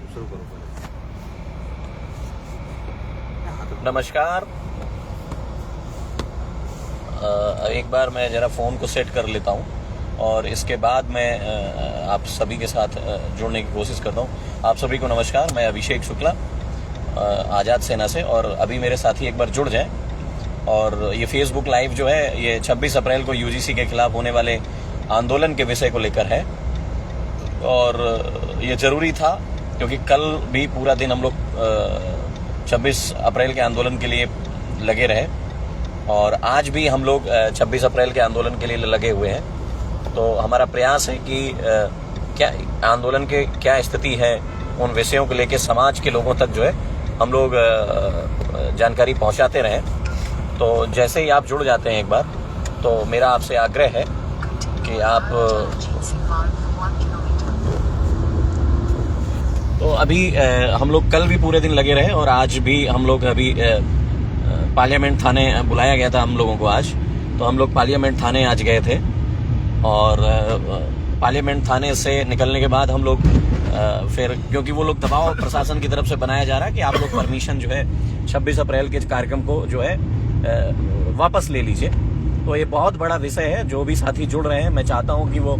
शुरू करो। नमस्कार। एक बार मैं जरा फ़ोन को सेट कर लेता हूँ और इसके बाद मैं आप सभी के साथ जुड़ने की कोशिश करता हूँ। आप सभी को नमस्कार। मैं अभिषेक शुक्ला, आज़ाद सेना से, और अभी मेरे साथी एक बार जुड़ जाएं। और ये फेसबुक लाइव जो है ये 26 अप्रैल को यूजीसी के खिलाफ होने वाले आंदोलन के विषय को लेकर है, और ये ज़रूरी था क्योंकि कल भी पूरा दिन हम लोग 26 अप्रैल के आंदोलन के लिए लगे रहे, और आज भी हम लोग 26 अप्रैल के आंदोलन के लिए लगे हुए हैं। तो हमारा प्रयास है कि क्या आंदोलन के क्या स्थिति है, उन विषयों को लेकर समाज के लोगों तक जो है हम लोग जानकारी पहुंचाते रहें। तो जैसे ही आप जुड़ जाते हैं एक बार, तो मेरा आपसे आग्रह है कि आप तो अभी हम लोग कल भी पूरे दिन लगे रहे, और आज भी हम लोग अभी पार्लियामेंट थाने बुलाया गया था हम लोगों को आज, तो हम लोग पार्लियामेंट थाने आज गए थे। और पार्लियामेंट थाने से निकलने के बाद हम लोग फिर, क्योंकि वो लोग दबाव प्रशासन की तरफ से बनाया जा रहा है कि आप लोग परमिशन जो है 26 अप्रैल के कार्यक्रम को जो है वापस ले लीजिए। तो ये बहुत बड़ा विषय है। जो भी साथी जुड़ रहे हैं, मैं चाहता हूं कि वो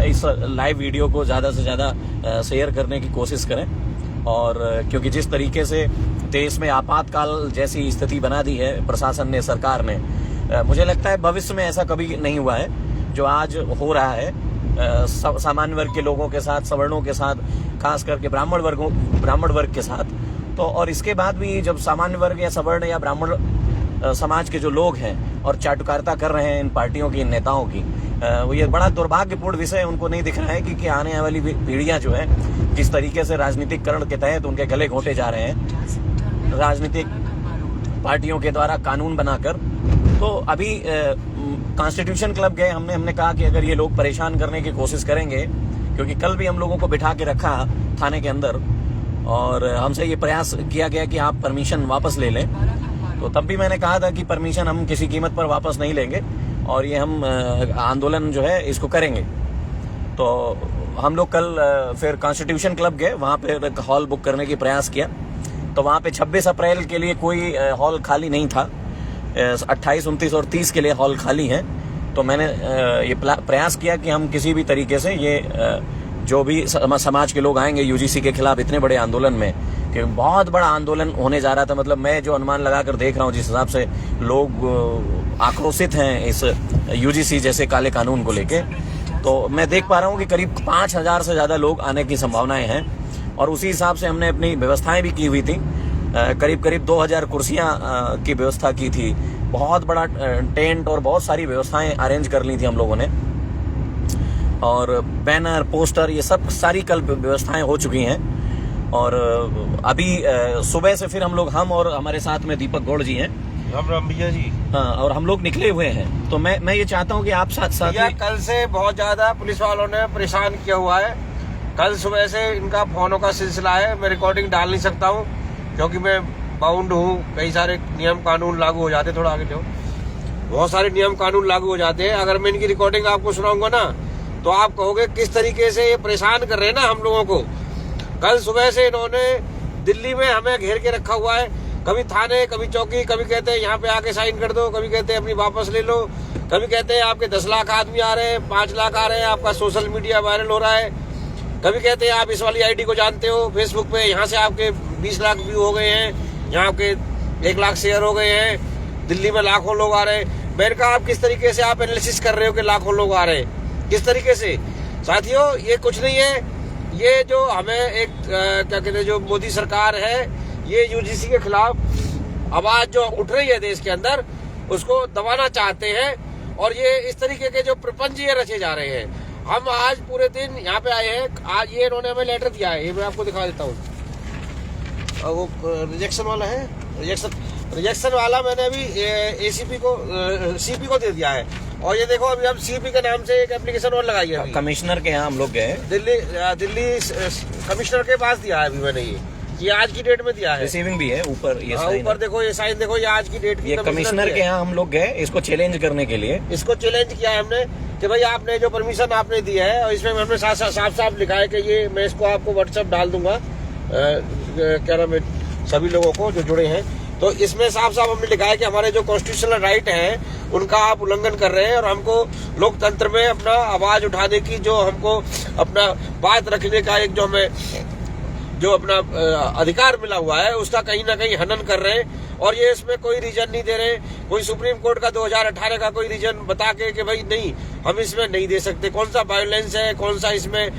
इस लाइव वीडियो को ज़्यादा से ज़्यादा शेयर करने की कोशिश करें। और क्योंकि जिस तरीके से देश में आपातकाल जैसी स्थिति बना दी है प्रशासन ने, सरकार ने, मुझे लगता है भविष्य में ऐसा कभी नहीं हुआ है जो आज हो रहा है सामान्य वर्ग के लोगों के साथ, सवर्णों के साथ, खास करके ब्राह्मण वर्ग के साथ। तो और इसके बाद भी जब सामान्य वर्ग या सवर्ण या ब्राह्मण समाज के जो लोग हैं और चाटुकारिता कर रहे हैं इन पार्टियों की, इन नेताओं की, वो ये बड़ा दुर्भाग्यपूर्ण विषय उनको नहीं दिख रहा है कि आने वाली पीढ़ियां जो है जिस तरीके से राजनीतिकरण के तहत उनके गले घोंटे जा रहे हैं राजनीतिक पार्टियों के द्वारा कानून बनाकर। तो अभी कॉन्स्टिट्यूशन क्लब गए, हमने कहा कि अगर ये लोग परेशान करने की कोशिश करेंगे, क्योंकि कल भी हम लोगों को बिठा के रखा थाने के अंदर और हमसे ये प्रयास किया गया कि आप परमिशन वापस ले लें, तो तब भी मैंने कहा था कि परमिशन हम किसी कीमत पर वापस नहीं लेंगे और ये हम आंदोलन जो है इसको करेंगे। तो हम लोग कल फिर कॉन्स्टिट्यूशन क्लब गए, वहाँ पे हॉल बुक करने की प्रयास किया। तो वहाँ पे 26 अप्रैल के लिए कोई हॉल खाली नहीं था, 28, 29 और 30 के लिए हॉल खाली हैं। तो मैंने ये प्रयास किया कि हम किसी भी तरीके से ये जो भी समाज के लोग आएंगे यूजीसी के खिलाफ इतने बड़े आंदोलन में, कि बहुत बड़ा आंदोलन होने जा रहा था। मतलब मैं जो अनुमान लगा कर देख रहा हूँ, जिस हिसाब से लोग आक्रोशित हैं इस यूजीसी जैसे काले कानून को लेके, तो मैं देख पा रहा हूँ कि करीब 5000 से ज़्यादा लोग आने की संभावनाएं हैं। और उसी हिसाब से हमने अपनी व्यवस्थाएं भी की हुई थी। करीब 2000 कुर्सियाँ की व्यवस्था की थी, बहुत बड़ा टेंट और बहुत सारी व्यवस्थाएं अरेंज कर ली थी हम लोगों ने, और बैनर, पोस्टर, ये सब सारी कल व्यवस्थाएं हो चुकी हैं। और अभी सुबह से फिर हम और हमारे साथ में दीपक गौड़ जी हैं, राम भैया जी, हाँ, और हम लोग निकले हुए हैं। तो मैं ये चाहता हूँ कि आप साथ कल से बहुत ज्यादा पुलिस वालों ने परेशान किया हुआ है। कल सुबह से इनका फोनों का सिलसिला है। मैं रिकॉर्डिंग डाल नहीं सकता हूँ क्योंकि मैं बाउंड हूँ, कई सारे नियम कानून लागू हो जाते, थोड़ा आगे जाओ, बहुत सारे नियम कानून लागू हो जाते हैं। अगर मैं इनकी रिकॉर्डिंग आपको सुनाऊंगा ना, तो आप कहोगे किस तरीके से ये परेशान कर रहे हैं ना हम लोगों को। कल सुबह से इन्होंने दिल्ली में हमें घेर के रखा हुआ है, कभी थाने, कभी चौकी, कभी कहते हैं यहाँ पे आके साइन कर दो, कभी कहते हैं अपनी वापस ले लो, कभी कहते हैं आपके 10 लाख आदमी आ रहे हैं, 5 लाख आ रहे हैं, आपका सोशल मीडिया वायरल हो रहा है, कभी कहते हैं आप इस वाली आईडी को जानते हो फेसबुक पे, यहाँ से आपके 20 लाख व्यू हो गए हैं, यहाँ आपके 1 लाख शेयर हो गए हैं, दिल्ली में लाखों लोग आ रहे हैं। मैंने कहा आप किस तरीके से आप एनालिसिस कर रहे हो कि लाखों लोग आ रहे हैं, किस तरीके से? साथियों, ये कुछ नहीं है। ये जो हमें एक क्या कहते हैं, जो मोदी सरकार है, ये यूजीसी के खिलाफ आवाज जो उठ रही है देश के अंदर, उसको दबाना चाहते हैं। और ये इस तरीके के जो प्रपंच ये रचे जा रहे हैं। हम आज पूरे दिन यहाँ पे आए हैं। आज ये इन्होंने हमें लेटर दिया है, ये मैं आपको दिखा देता हूँ। वो रिजेक्शन वाला है, रिजेक्शन वाला मैंने अभी एसीपी को, सीपी को दे दिया है। और ये देखो, अभी हम सीपी के नाम से एक एप्लीकेशन और लगाई है। कमिश्नर के यहाँ हम लोग गए, दिल्ली कमिश्नर के पास दिया है अभी मैंने ये आज की डेट में दिया है। रिसीविंग भी है ऊपर, ये ऊपर देखो, ये साइन देखो, ये आज की डेट की। ये कमिश्नर के यहाँ हम लोग गए इसको चैलेंज करने के लिए। इसको चैलेंज किया है हमने कि भाई आपने जो परमिशन आपने दी है, और इसमें हमने साफ साफ लिखा है कि ये मैं इसको आपको व्हाट्सएप डाल दूंगा क्या नाम है, सभी लोगों को जो जुड़े हैं। तो इसमें साफ साफ हमने लिखा है कि हमारे जो कॉन्स्टिट्यूशनल राइट है उनका आप उल्लंघन कर रहे हैं और हमको लोकतंत्र में अपना आवाज उठाने की, जो हमको अपना बात रखने का एक जो हमें जो अपना अधिकार मिला हुआ है उसका कहीं ना कहीं हनन कर रहे हैं। और ये इसमें कोई रीजन नहीं दे रहे, कोई सुप्रीम कोर्ट का 2018 का कोई रीजन बता के कि भाई नहीं हम इसमें नहीं दे सकते। कौन सा वायलेंस है, कौन सा इसमें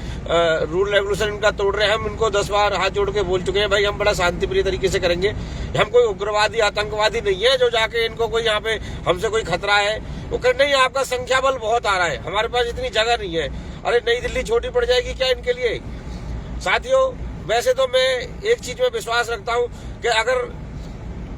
रूल रेगुलेशन इनका तोड़ रहे हैं। हम इनको 10 बार हाथ जोड़ के बोल चुके हैं भाई हम बड़ा शांतिप्रिय तरीके से करेंगे, हम कोई उग्रवादी आतंकवादी नहीं है जो जाके इनको कोई यहाँ पे हमसे कोई खतरा है। वो कह नहीं, आपका संख्या बल बहुत आ रहा है, हमारे पास इतनी जगह नहीं है। अरे नई दिल्ली छोटी पड़ जाएगी क्या इनके लिए। साथियों, वैसे तो मैं एक चीज में विश्वास रखता हूँ कि अगर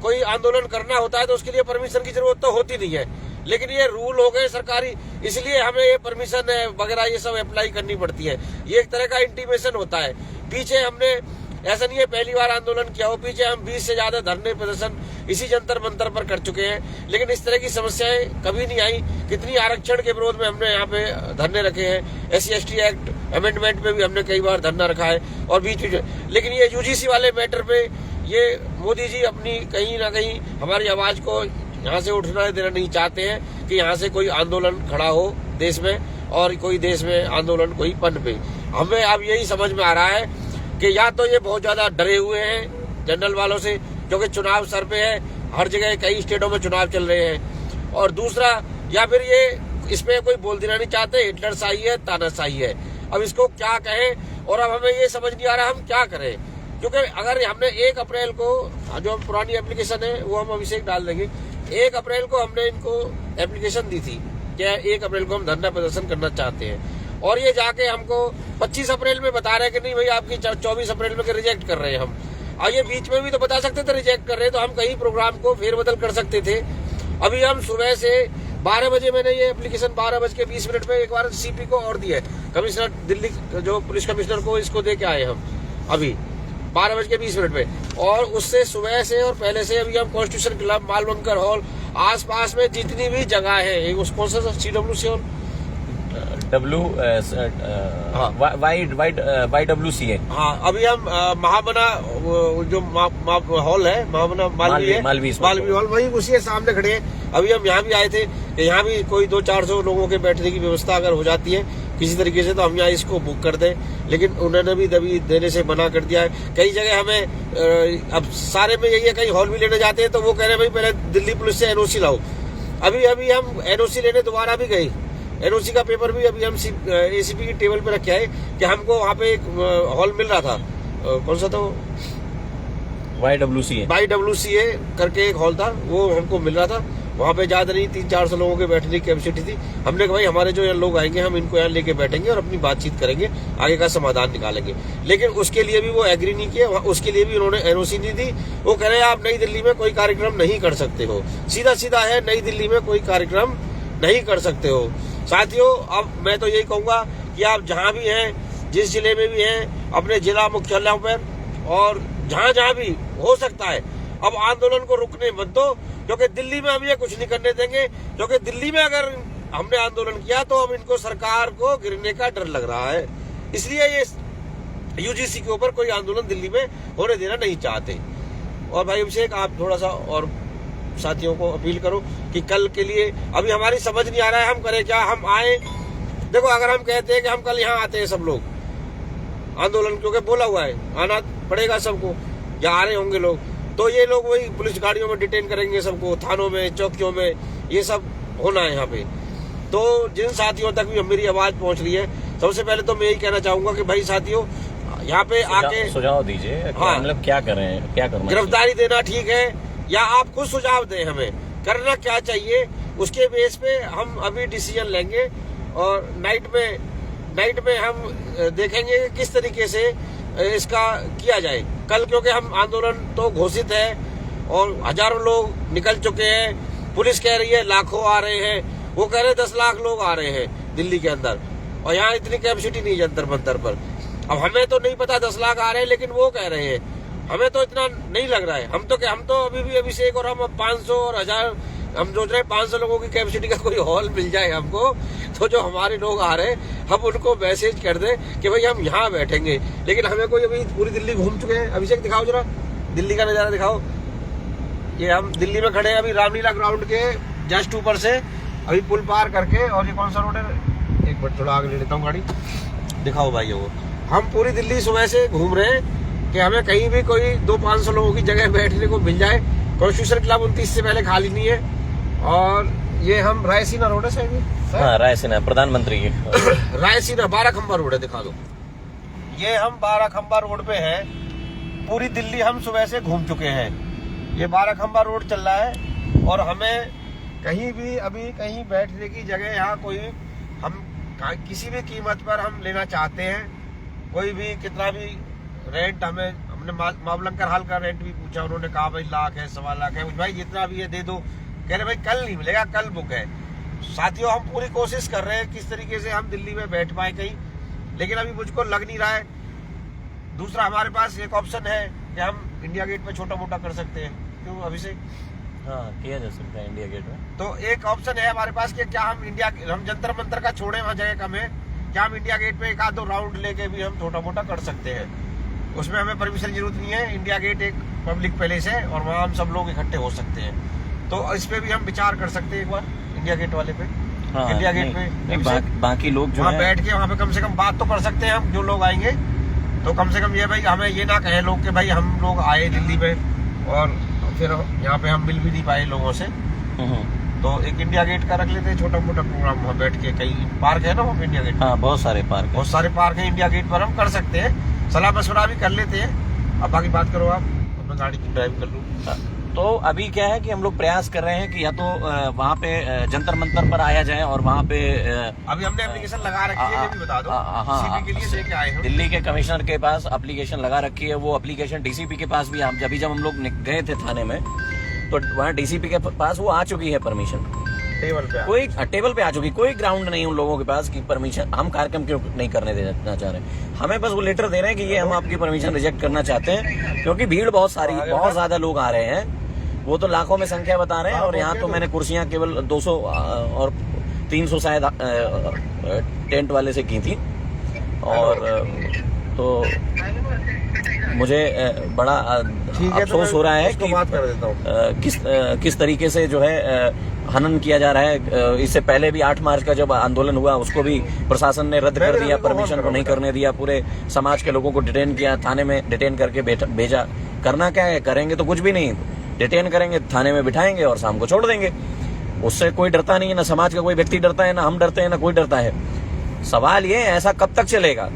कोई आंदोलन करना होता है तो उसके लिए परमिशन की जरूरत तो होती नहीं है, लेकिन ये रूल हो गए सरकारी, इसलिए हमें ये परमिशन वगैरह ये सब अप्लाई करनी पड़ती है। ये एक तरह का इंटीमेशन होता है। पीछे हमने ऐसा नहीं है पहली बार आंदोलन किया हो, पीछे हम 20 से ज्यादा धरने प्रदर्शन इसी जंतर मंतर पर कर चुके हैं, लेकिन इस तरह की समस्याएं कभी नहीं आई। कितनी आरक्षण के विरोध में हमने यहाँ पे धरने रखे हैं, SC/ST एक्ट अमेंडमेंट में भी हमने कई बार धरना रखा है और बीच बीच, लेकिन ये UGC वाले मैटर पे ये मोदी जी अपनी कहीं ना कहीं हमारी आवाज को यहाँ से उठना देना नहीं चाहते हैं कि यहाँ से कोई आंदोलन खड़ा हो देश में और कोई देश में आंदोलन कोई पनपे। हमें अब यही समझ में आ रहा है कि या तो ये बहुत ज्यादा डरे हुए हैं जनरल वालों से, क्योंकि चुनाव सर पे है, हर जगह कई स्टेटों में चुनाव चल रहे हैं, और दूसरा या फिर ये इसमें कोई बोल देना नहीं चाहते, हिटलर शाही है, तानाशाही है। अब इसको क्या कहें, और अब हमें ये समझ नहीं आ रहा हम क्या करें, क्योंकि अगर हमने 1 अप्रैल को जो पुरानी एप्लीकेशन है वो हम अभिषेक डाल देंगे, 1 अप्रैल को हमने इनको एप्लीकेशन दी थी क्या 1 अप्रैल को हम धरना प्रदर्शन करना चाहते हैं, और ये जाके हमको 25 अप्रैल में बता रहे हैं कि नहीं भाई आपकी 24 अप्रैल में रिजेक्ट कर रहे हैं हम। और ये बीच में भी तो बता सकते थे रिजेक्ट कर रहे हैं, तो हम कहीं प्रोग्राम को फेरबदल कर सकते थे। अभी हम सुबह से 12 बजे मैंने ये एप्लीकेशन 12:20 में एक बार CP को और दिया है, कमिश्नर दिल्ली जो पुलिस कमिश्नर को इसको दे के आए हम अभी 12:20 में, और उससे सुबह से और पहले से अभी हम कॉन्स्टिट्यूशन क्लब, मालवंकर हॉल, आसपास में जितनी भी जगह है, उसको CWC हॉल YWCA, हाँ अभी हम महामना जो हॉल है, महामना मालवी हॉल, वही उसी के सामने खड़े हैं। अभी हम यहाँ भी आए थे कि यहाँ भी कोई 200-400 लोगों के बैठने की व्यवस्था अगर हो जाती है किसी तरीके से तो हम यहाँ इसको बुक कर दें, लेकिन उन्होंने भी दबी देने से मना कर दिया है। कई जगह हमें अब सारे में यही है, कहीं हॉल भी लेने जाते हैं तो वो कह रहे हैं भाई पहले दिल्ली पुलिस से NOC लाओ। अभी हम NOC लेने दोबारा भी गए, NOC का पेपर भी अभी हम ACP की टेबल पे रखे है कि हमको वहाँ पे एक हॉल मिल रहा था, कौन सा था वो, YWCA करके एक हॉल था, वो हमको मिल रहा था। वहाँ पे ज्यादा नहीं 300-400 लोगों के बैठने की कैपेसिटी थी। हमने कहा भाई हमारे जो यहाँ लोग आएंगे हम इनको यहाँ लेके बैठेंगे और अपनी बातचीत करेंगे, आगे का समाधान निकालेंगे, लेकिन उसके लिए भी वो एग्री नहीं किए, उसके लिए भी उन्होंने NOC नहीं दी। वो कह रहे हैं आप नई दिल्ली में कोई कार्यक्रम नहीं कर सकते हो, सीधा है नई दिल्ली में कोई कार्यक्रम नहीं कर सकते हो। साथियों, अब मैं तो यही कहूंगा कि आप जहाँ भी हैं, जिस जिले में भी हैं, अपने जिला मुख्यालयों पर और जहाँ भी हो सकता है अब आंदोलन को रुकने मत दो, क्योंकि दिल्ली में हम ये कुछ नहीं करने देंगे, क्योंकि दिल्ली में अगर हमने आंदोलन किया तो अब इनको सरकार को गिरने का डर लग रहा है, इसलिए ये UGC के ऊपर कोई आंदोलन दिल्ली में होने देना नहीं चाहते। और भाई अभिषेक, आप थोड़ा सा और साथियों को अपील करो कि कल के लिए अभी हमारी समझ नहीं आ रहा है हम करें क्या, हम आए। देखो अगर हम कहते हैं कि हम कल यहाँ आते हैं सब लोग आंदोलन, क्योंकि बोला हुआ है आना पड़ेगा सबको, या आ रहे होंगे लोग, तो ये लोग वही पुलिस गाड़ियों में डिटेन करेंगे सबको, थानों में, चौकियों में, ये सब होना है यहाँ पे। तो जिन साथियों तक भी मेरी आवाज पहुंच रही है, सबसे पहले तो मैं यही कहना चाहूंगा कि भाई साथियों यहाँ पे आके सुझाव दीजिए, हाँ, मतलब क्या करें, क्या करना, गिरफ्तारी देना ठीक है, या आप खुद सुझाव दें हमें करना क्या चाहिए, उसके बेस पे हम अभी डिसीजन लेंगे। और नाइट में हम देखेंगे कि किस तरीके से इसका किया जाए कल, क्योंकि हम आंदोलन तो घोषित है और हजारों लोग निकल चुके हैं। पुलिस कह रही है लाखों आ रहे हैं, वो कह रहे हैं 10 लाख लोग आ रहे हैं दिल्ली के अंदर, और यहाँ इतनी कैपेसिटी नहीं जंतर मंतर पर। अब हमें तो नहीं पता 10 लाख आ रहे हैं, लेकिन वो कह रहे हैं, हमें तो इतना नहीं लग रहा है। हम तो अभी भी अभिषेक और हम 500 और 1000 हम सोच रहे हैं 500 लोगों की कैपेसिटी का कोई हॉल मिल जाए हमको, तो जो हमारे लोग आ रहे हैं हम उनको मैसेज कर दें कि भाई हम यहाँ बैठेंगे। लेकिन हमें कोई अभी पूरी दिल्ली घूम चुके हैं। अभिषेक दिखाओ जरा दिल्ली का नज़ारा दिखाओ। ये हम दिल्ली में खड़े हैं अभी रामलीला ग्राउंड के जस्ट ऊपर से, अभी पुल पार करके। और ये कौन सा रोड है, एक मिनट थोड़ा आगे ले लेता हूँ गाड़ी, दिखाओ भाई। वो हम पूरी दिल्ली सुबह से घूम रहे हैं कि हमें कहीं भी कोई 200-500 लोगों की जगह बैठने को मिल जाए। कॉन्स्टिट्यूशन क्लब 29 से पहले खाली नहीं है। और ये हम रायसीना रोड है शायद, हाँ रायसीना प्रधानमंत्री की रायसीना 12 खंबा रोड है, दिखा दो। ये हम 12 खंबा रोड पे हैं। पूरी दिल्ली हम सुबह से घूम चुके हैं। ये 12 खंबा रोड चल रहा है और हमें कहीं भी अभी कहीं बैठने की जगह यहाँ कोई हम किसी भी कीमत पर हम लेना चाहते हैं। कोई भी कितना भी रेंट, हमने मावलंकर हाल का रेंट भी पूछा, उन्होंने कहा भाई लाख है 1.25 लाख है, भाई जितना भी है दे दो। कह रहे भाई कल नहीं मिलेगा, कल बुक है। साथियों हम पूरी कोशिश कर रहे हैं किस तरीके से हम दिल्ली में बैठ पाए कहीं, लेकिन अभी मुझको लग नहीं रहा है। दूसरा हमारे पास एक ऑप्शन है कि हम इंडिया गेट पे छोटा मोटा कर सकते हैं। क्यों अभिषेक? हाँ किया जा सकता है इंडिया गेट में। तो एक ऑप्शन है हमारे पास कि क्या हम जंतर मंतर का छोड़े, वहाँ जगह कम है, क्या हम इंडिया गेट पे 1-2 राउंड लेके भी हम छोटा मोटा कर सकते हैं। उसमें हमें परमिशन की जरूरत नहीं है। इंडिया गेट एक पब्लिक पैलेस है और वहाँ हम सब लोग इकट्ठे हो सकते हैं। तो इस पे भी हम विचार कर सकते हैं एक बार, इंडिया गेट वाले पे। हाँ, इंडिया गेट पे बाकी लोग जो वहाँ बैठ के वहाँ पे कम से कम बात तो कर सकते हैं हम, जो लोग आएंगे। तो कम से कम ये भाई हमें ये ना कहे लोग कि भाई हम लोग आए दिल्ली में और फिर यहाँ पे हम मिल भी नहीं पाए लोगों से। तो एक इंडिया गेट का रख लेते हैं छोटा मोटा प्रोग्राम, वहाँ बैठ के। कई पार्क है ना वहाँ इंडिया गेट, हाँ बहुत सारे पार्क है इंडिया गेट पर, हम कर सकते हैं। सलाह मशवरा भी कर लेते हैं। अब बाकी बात करो आप, अपना गाड़ी की ड्राइव कर लूँ। तो अभी क्या है कि हम लोग प्रयास कर रहे हैं कि या तो वहाँ पे जंतर मंतर पर आया जाए और वहाँ पे अभी हमने एप्लीकेशन लगा रखी है, ये भी बता दो। हाँ, के लिए लेके आए हैं दिल्ली के कमिश्नर के पास एप्लीकेशन लगा रखी है। वो एप्लीकेशन डीसीपी के पास भी जब हम लोग गए थे थाने में, तो वहाँ डीसीपी के पास वो आ चुकी है परमिशन, कोई टेबल पे आ चुकी। कोई ग्राउंड नहीं उन लोगों के पास कि परमिशन हम कार्यक्रम क्यों नहीं करने देना चाह रहे हैं। हमें बस वो लेटर दे रहे हैं कि ये हम आपकी परमिशन रिजेक्ट करना चाहते हैं, क्योंकि भीड़ बहुत ज्यादा लोग आ रहे हैं। वो तो लाखों में संख्या बता रहे हैं और यहाँ तो मैंने कुर्सियां केवल 200 और 300 शायद टेंट वाले से की थी। और तो मुझे बड़ा अफसोस हो रहा है कि बात कर देता हूँ किस तरीके से जो है हनन किया जा रहा है। इससे पहले भी 8 मार्च का जब आंदोलन हुआ उसको भी प्रशासन ने रद्द कर दिया, परमिशन को नहीं करने दिया। पूरे समाज के लोगों को डिटेन किया, थाने में डिटेन करके भेजा। करना क्या है, करेंगे तो कुछ भी नहीं, डिटेन करेंगे, थाने में बिठाएंगे और शाम को छोड़ देंगे। उससे कोई डरता नहीं है, ना समाज का कोई व्यक्ति डरता है, ना हम डरते हैं, ना कोई डरता है। सवाल ये ऐसा कब तक चलेगा?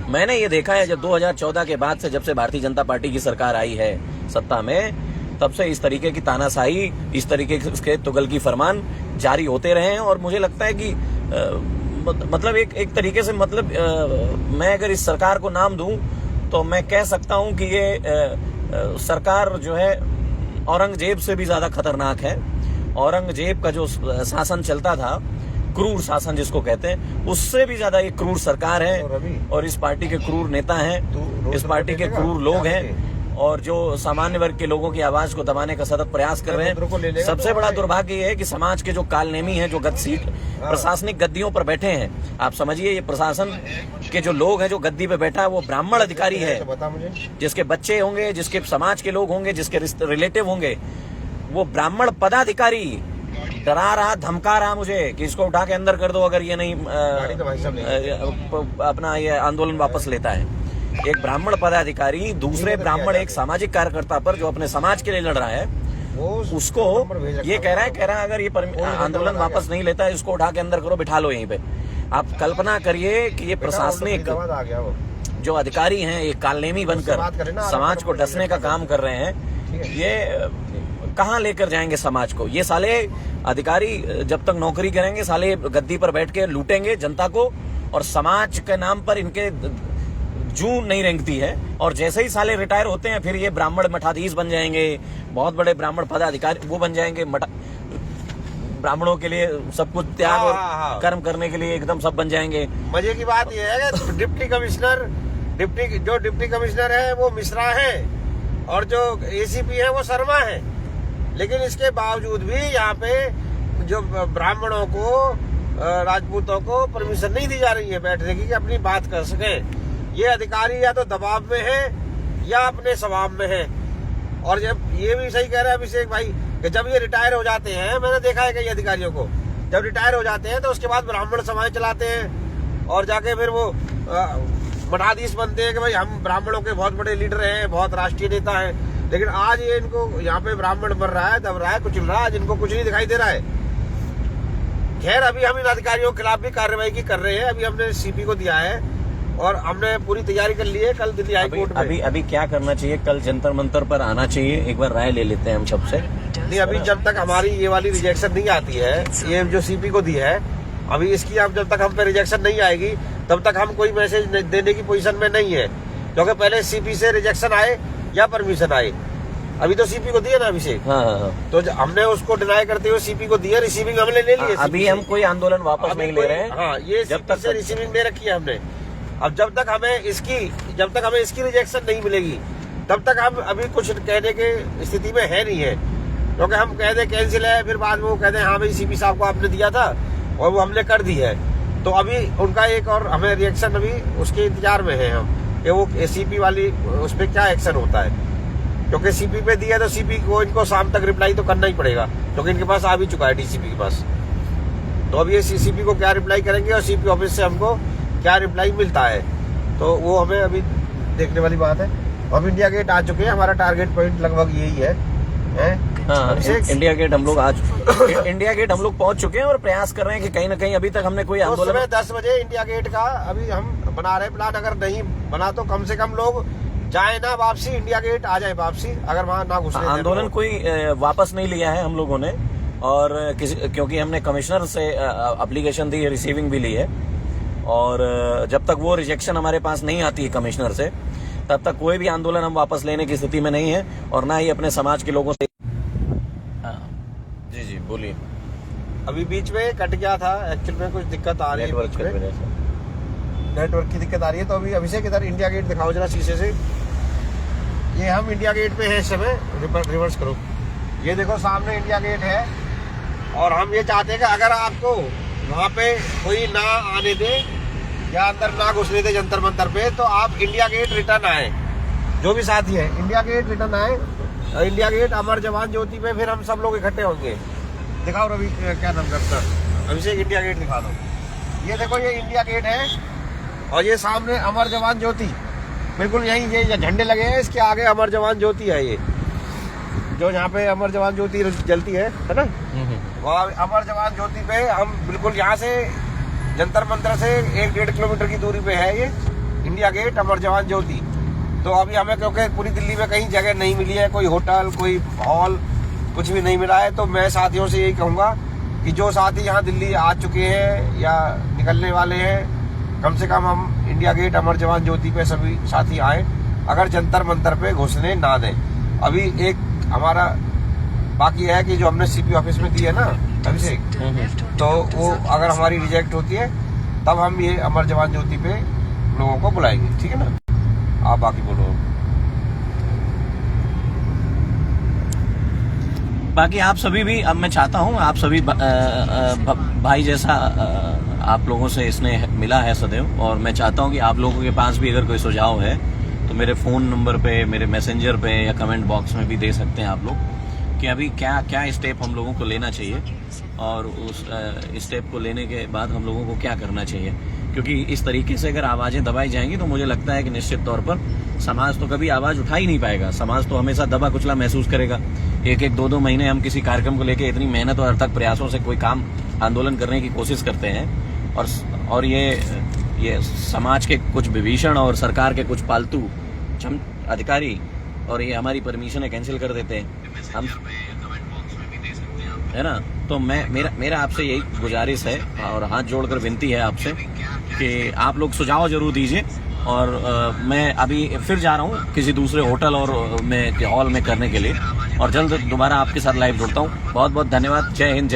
मैंने ये देखा है जब 2014 के बाद से, जब से भारतीय जनता पार्टी की सरकार आई है सत्ता में, तब से इस तरीके की तानाशाही, इस तरीके के तुगल की फरमान जारी होते रहे हैं। और मुझे लगता है कि मतलब एक तरीके से मैं अगर इस सरकार को नाम दूं तो मैं कह सकता हूं कि ये सरकार जो है औरंगजेब से भी ज्यादा खतरनाक है। औरंगजेब का जो शासन चलता था, क्रूर शासन जिसको कहते हैं, उससे भी ज्यादा एक क्रूर सरकार है। और इस पार्टी के क्रूर नेता हैं, इस पार्टी के क्रूर लोग हैं और जो सामान्य वर्ग के लोगों की आवाज को दबाने का सतत प्रयास कर रहे हैं। सबसे बड़ा दुर्भाग्य ये है कि समाज के जो कालनेमी हैं, जो प्रशासनिक गद्दियों पर बैठे हैं, आप समझिए ये प्रशासन के जो लोग हैं, जो गद्दी पे बैठा है वो ब्राह्मण अधिकारी है, जिसके बच्चे होंगे, जिसके समाज के लोग होंगे, जिसके रिलेटिव होंगे, वो ब्राह्मण पदाधिकारी डरा रहा, धमका रहा मुझे कि इसको उठा के अंदर कर दो अगर ये नहीं अपना ये आंदोलन वापस लेता है। एक ब्राह्मण पदाधिकारी दूसरे ब्राह्मण एक सामाजिक कार्यकर्ता पर जो अपने समाज के लिए लड़ रहा है, उसको ये कह रहा है अगर ये आंदोलन वापस नहीं लेता है, इसको उठा के अंदर करो, बिठा लो यहीं पे। आप कल्पना करिए कि ये प्रशासनिक जो अधिकारी हैं, एक कालनेमी बनकर समाज को डसने का काम कर रहे हैं। ये कहाँ लेकर जाएंगे समाज को? ये साले अधिकारी जब तक नौकरी करेंगे, साले गद्दी पर बैठ के लूटेंगे जनता को, और समाज के नाम पर इनके जून नहीं रेंगती है। और जैसे ही साले रिटायर होते हैं, फिर ये ब्राह्मण मठाधीश बन जाएंगे, बहुत बड़े ब्राह्मण पदाधिकारी वो बन जाएंगे, ब्राह्मणों के लिए सब कुछ त्याग और कर्म करने के लिए एकदम सब बन जाएंगे। मजे की बात यह है कि डिप्टी कमिश्नर है वो मिश्रा है और जो एसीपी है वो शर्मा है। लेकिन इसके बावजूद भी यहाँ पे जो ब्राह्मणों को, राजपूतों को परमिशन नहीं दी जा रही है बैठने की, कि अपनी बात कर सके। ये अधिकारी या तो दबाव में है या अपने स्वभाव में है। और जब ये भी सही कह रहे हैं अभिषेक भाई कि जब ये रिटायर हो जाते हैं, मैंने देखा है कई अधिकारियों को, जब रिटायर हो जाते हैं तो उसके बाद ब्राह्मण समाज चलाते हैं और जाके फिर वो मठाधीश बनते हैं कि भाई हम ब्राह्मणों के बहुत बड़े लीडर हैं, बहुत राष्ट्रीय नेता हैं। लेकिन आज ये इनको यहाँ पे ब्राह्मण बन रहा है, दब रहा है, कुचल रहा है, आज इनको कुछ नहीं दिखाई दे रहा है। खैर, अभी हम इन अधिकारियों के खिलाफ भी कार्रवाई की कर रहे हैं। अभी हमने सीपी को दिया है और हमने पूरी तैयारी कर ली है। कल दिल्ली हाई कोर्ट में अभी क्या करना चाहिए? कल जंतर मंतर पर आना चाहिए, एक बार राय ले लेते हैं हम सबसे। नहीं, अभी जब तक हमारी ये वाली रिजेक्शन नहीं आती है, ये जो सीपी को दी है, अभी इसकी अब जब तक हम पे रिजेक्शन नहीं आएगी तब तक हम कोई मैसेज देने की पोजीशन में नहीं है, क्योंकि पहले सीपी से रिजेक्शन आए या परमिशन आए। अभी तो सीपी को दिया ना अभिषेक। हाँ। तो हमने उसको डिनाई करते हुए सीपी को दिया, रिसीविंग हमने ले ली है। अभी हम कोई आंदोलन वापस नहीं ले रहे हैं। हाँ, ये जब तक से रिसीविंग ले रखी है हमने। अब जब तक हमें इसकी रिजेक्शन नहीं मिलेगी तब तक हम अभी कुछ कहने के स्थिति में है नहीं है, क्योंकि हम कह दे कैंसिल है, फिर बाद में वो कहते हैं हाँ भाई सीपी साहब को आपने दिया था और वो हमने कर दी है। तो अभी उनका एक और हमें रिएक्शन अभी उसके इंतजार में है हम, कि वो सीपी वाली उस पर क्या एक्शन होता है। क्योंकि सीपी पे दिया तो सीपी को इनको शाम तक रिप्लाई तो करना ही पड़ेगा, क्योंकि इनके पास आ भी चुका है डीसीपी के पास। तो अब ये सीपी को क्या रिप्लाई करेंगे और सीपी ऑफिस से हमको क्या रिप्लाई मिलता है, तो वो हमें अभी देखने वाली बात है। हम इंडिया गेट आ चुके हैं, हमारा टारगेट पॉइंट लगभग यही है। हाँ, इंडिया गेट हम लोग इंडिया गेट हम लोग पहुंच चुके हैं और प्रयास कर रहे हैं कि कहीं ना कहीं, अभी तक हमने कोई आंदोलन। 10 बजे इंडिया गेट का अभी हम बना रहे प्लान। अगर नहीं बना तो कम से कम लोग जाए ना वापसी, इंडिया गेट आ जाए वापसी, अगर वहाँ ना घुसने। आंदोलन कोई वापस नहीं लिया है हम लोगों ने, और क्योंकि हमने कमिश्नर से एप्लीकेशन दी है, रिसीविंग भी ली है, और जब तक वो रिजेक्शन हमारे पास नहीं आती है कमिश्नर से, तब तक कोई भी आंदोलन हम वापस लेने की स्थिति में नहीं है, और ना ही अपने समाज के लोगों से। जी बोलिए। अभी बीच में कट गया था, एक्चुअल में कुछ दिक्कत आ रही है, नेटवर्क की दिक्कत आ रही है। तो अभी अभिषेक इधर इंडिया गेट दिखाओ जरा शीशे से। ये हम इंडिया गेट पे है इस समय, रिवर्स करो। ये देखो सामने इंडिया गेट है, और हम ये चाहते हैं कि अगर आपको वहाँ पे कोई ना आने दे या अंदर ना घुसने दे जंतर मंतर पे, तो आप इंडिया गेट रिटर्न आए, जो भी साथी है इंडिया गेट रिटर्न आए। इंडिया गेट अमर जवान ज्योति पे फिर हम सब लोग इकट्ठे होंगे। दिखाओ रवि, क्या नाम करता अभिषेक, इंडिया गेट दिखा दो। ये देखो, ये इंडिया गेट है और ये सामने अमर जवान ज्योति, बिल्कुल यही ये झंडे लगे हैं, इसके आगे अमर जवान ज्योति है। ये जो यहाँ पे अमर जवान ज्योति जलती है ना, वहाँ अमर जवान ज्योति पे हम बिल्कुल यहाँ से जंतर मंतर से 1-1.5 किलोमीटर की दूरी पे है ये इंडिया गेट अमर जवान ज्योति। तो अभी हमें, क्योंकि पूरी दिल्ली में कहीं जगह नहीं मिली है, कोई होटल, कोई हॉल, कुछ भी नहीं मिला है, तो मैं साथियों से यही कहूँगा कि जो साथी यहाँ दिल्ली आ चुके हैं या निकलने वाले हैं, कम से कम हम इंडिया गेट अमर जवान ज्योति पे सभी साथी आए, अगर जंतर मंतर पे घुसने ना दें। अभी एक हमारा बाकी है कि जो हमने सीपी ऑफिस में दी है ना अभिषेक, तो वो अगर हमारी रिजेक्ट होती है तब हम ये अमर जवान ज्योति पे लोगों को बुलाएंगे, ठीक है ना। आप बाकी बोलो। बाकी आप सभी भी, अब मैं चाहता हूं आप सभी भाई जैसा आप लोगों से इसने मिला है सदैव, और मैं चाहता हूं कि आप लोगों के पास भी अगर कोई सुझाव है तो मेरे फ़ोन नंबर पे, मेरे मैसेंजर पे या कमेंट बॉक्स में भी दे सकते हैं आप लोग, कि अभी क्या क्या स्टेप हम लोगों को लेना चाहिए, और उस स्टेप को लेने के बाद हम लोगों को क्या करना चाहिए। क्योंकि इस तरीके से अगर आवाज़ें दबाई जाएंगी तो मुझे लगता है कि निश्चित तौर पर समाज तो कभी आवाज़ उठा ही नहीं पाएगा। समाज तो हमेशा दबा कुचला महसूस करेगा। 1-1, 2-2 महीने हम किसी कार्यक्रम को लेकर इतनी मेहनत और अथक प्रयासों से कोई काम, आंदोलन करने की कोशिश करते हैं, और ये समाज के कुछ विभीषण और सरकार के कुछ पालतू अधिकारी और ये हमारी परमिशन कैंसिल कर देते हैं हम, है ना। तो मेरा आपसे यही गुजारिश है और हाथ जोड़कर विनती है आपसे कि आप लोग सुझाव जरूर दीजिए। और मैं अभी फिर जा रहा हूँ किसी दूसरे होटल और हॉल में करने के लिए, और जल्द दोबारा आपके साथ लाइव जुड़ता हूँ। बहुत बहुत धन्यवाद। जय हिंद, जय